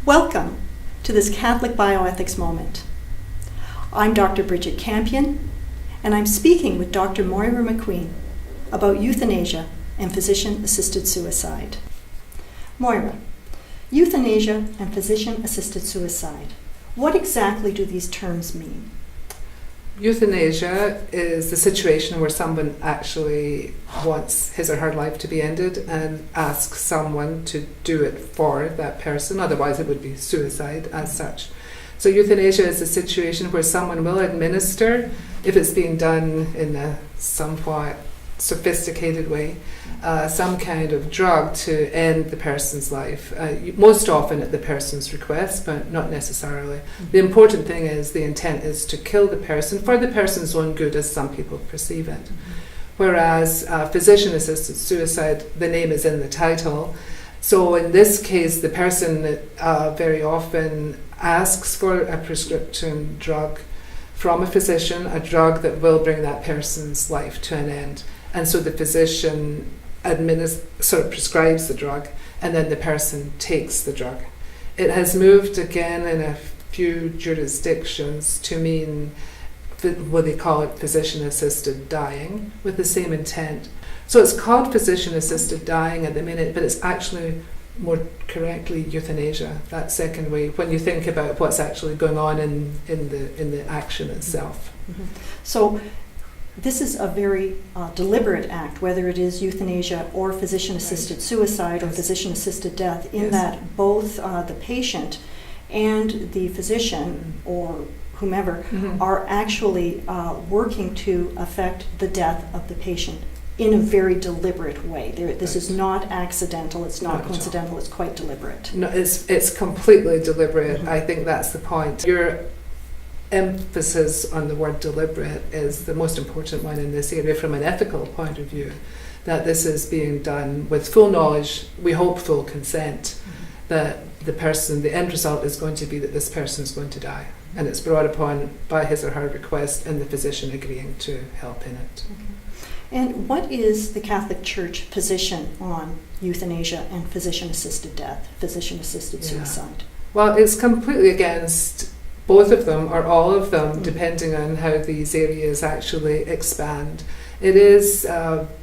Welcome to this Catholic Bioethics Moment. I'm Dr. Bridget Campion, and I'm speaking with Dr. Moira McQueen about euthanasia and physician-assisted suicide. Moira, euthanasia and physician-assisted suicide. What exactly do these terms mean? Euthanasia is the situation where someone actually wants his or her life to be ended and asks someone to do it for that person, otherwise it would be suicide as such. So euthanasia is a situation where someone will administer, if it's being done in a somewhat sophisticated way, some kind of drug to end the person's life, most often at the person's request, but not necessarily. The important thing is the intent is to kill the person for the person's own good, as some people perceive it. Whereas physician-assisted suicide, the name is in the title. So in this case, the person very often asks for a prescription drug from a physician, a drug that will bring that person's life to an end. And so the physician prescribes the drug, and then the person takes the drug. It has moved again in a few jurisdictions to mean what they call it physician-assisted dying, with the same intent. So it's called physician-assisted dying at the minute, but it's actually more correctly euthanasia, that second way, when you think about what's actually going on in the action itself. Mm-hmm. So this is a very deliberate act, whether it is euthanasia or physician-assisted suicide or physician-assisted death, in that both the patient and the physician or whomever are actually working to affect the death of the patient in a very deliberate way. This is not accidental, it's not coincidental, it's quite deliberate. No, it's completely deliberate. I think that's the point. Your emphasis on the word deliberate is the most important one in this area from an ethical point of view, that this is being done with full knowledge, we hope full consent, that the end result is going to be that this person is going to die, and it's brought upon by his or her request and the physician agreeing to help in it. And what is the Catholic Church position on euthanasia and physician-assisted death, physician-assisted suicide? Well, it's completely against both of them or all of them, depending on how these areas actually expand. It is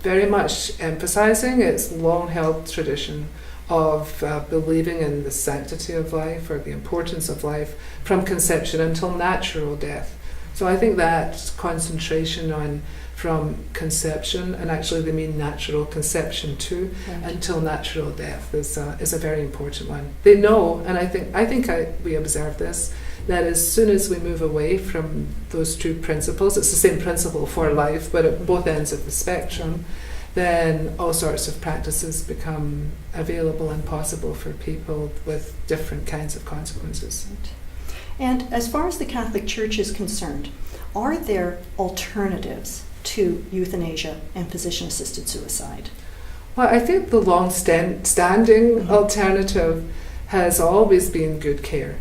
very much emphasizing its long-held tradition of believing in the sanctity of life or the importance of life from conception until natural death. So I think that concentration on from conception, and actually they mean natural conception too, until natural death is a very important one. They know, and I think we observe this, that as soon as we move away from those two principles, it's the same principle for life, but at both ends of the spectrum, then all sorts of practices become available and possible for people with different kinds of consequences. And as far as the Catholic Church is concerned, are there alternatives to euthanasia and physician-assisted suicide? Well, I think the long-standing alternative has always been good care,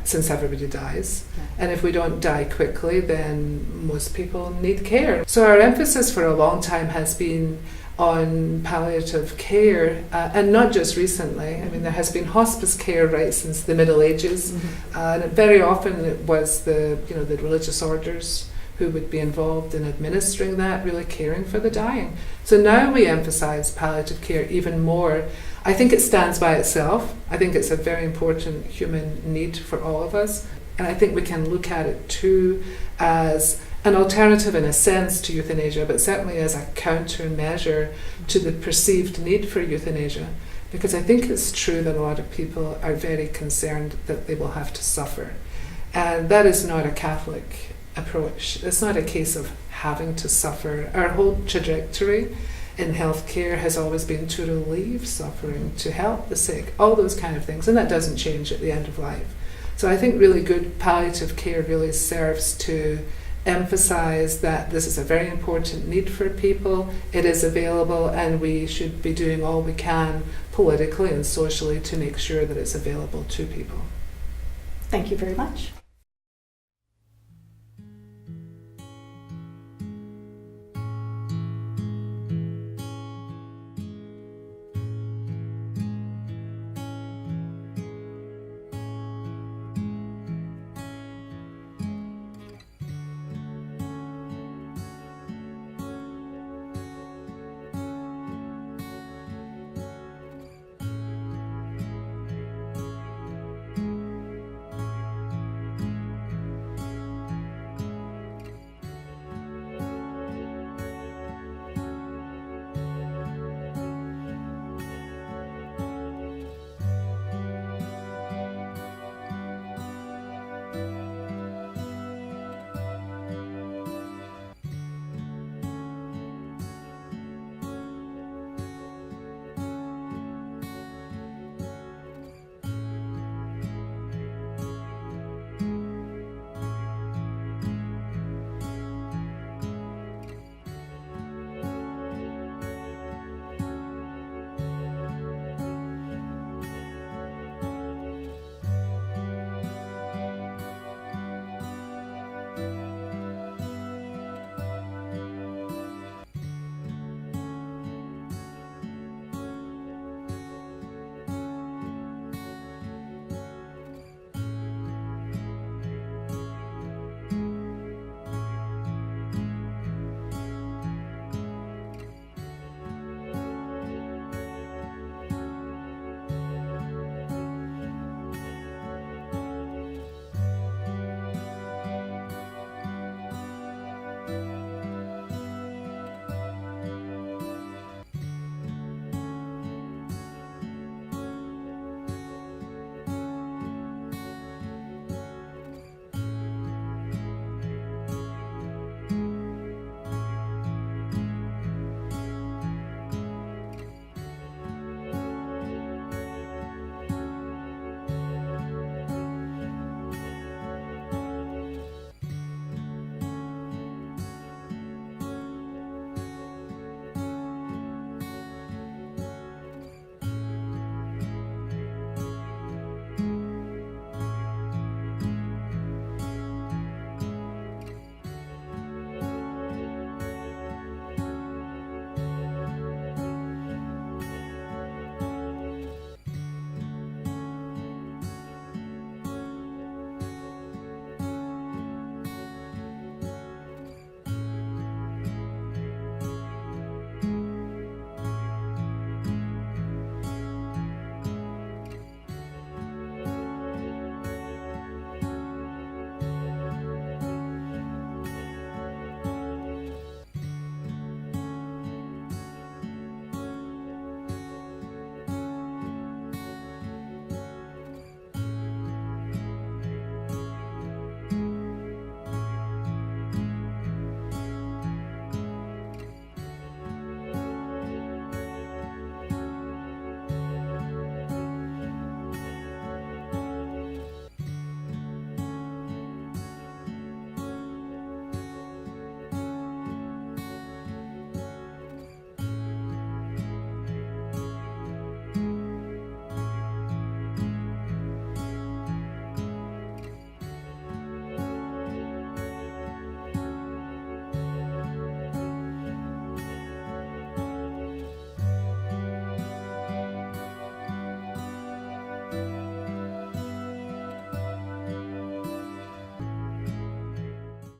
since everybody dies. And if we don't die quickly, then most people need care. So our emphasis for a long time has been on palliative care, and not just recently. I mean, there has been hospice care right since the Middle Ages, and very often it was the religious orders who would be involved in administering that, really caring for the dying. So now we emphasize palliative care even more. I think it stands by itself. I think it's a very important human need for all of us. And I think we can look at it too as an alternative in a sense to euthanasia, but certainly as a countermeasure to the perceived need for euthanasia. Because I think it's true that a lot of people are very concerned that they will have to suffer. And that is not a Catholic approach. It's not a case of having to suffer. Our whole trajectory in healthcare has always been to relieve suffering, to help the sick, all those kind of things, and that doesn't change at the end of life. So I think really good palliative care really serves to emphasize that this is a very important need for people, it is available, and we should be doing all we can politically and socially to make sure that it's available to people. Thank you very much.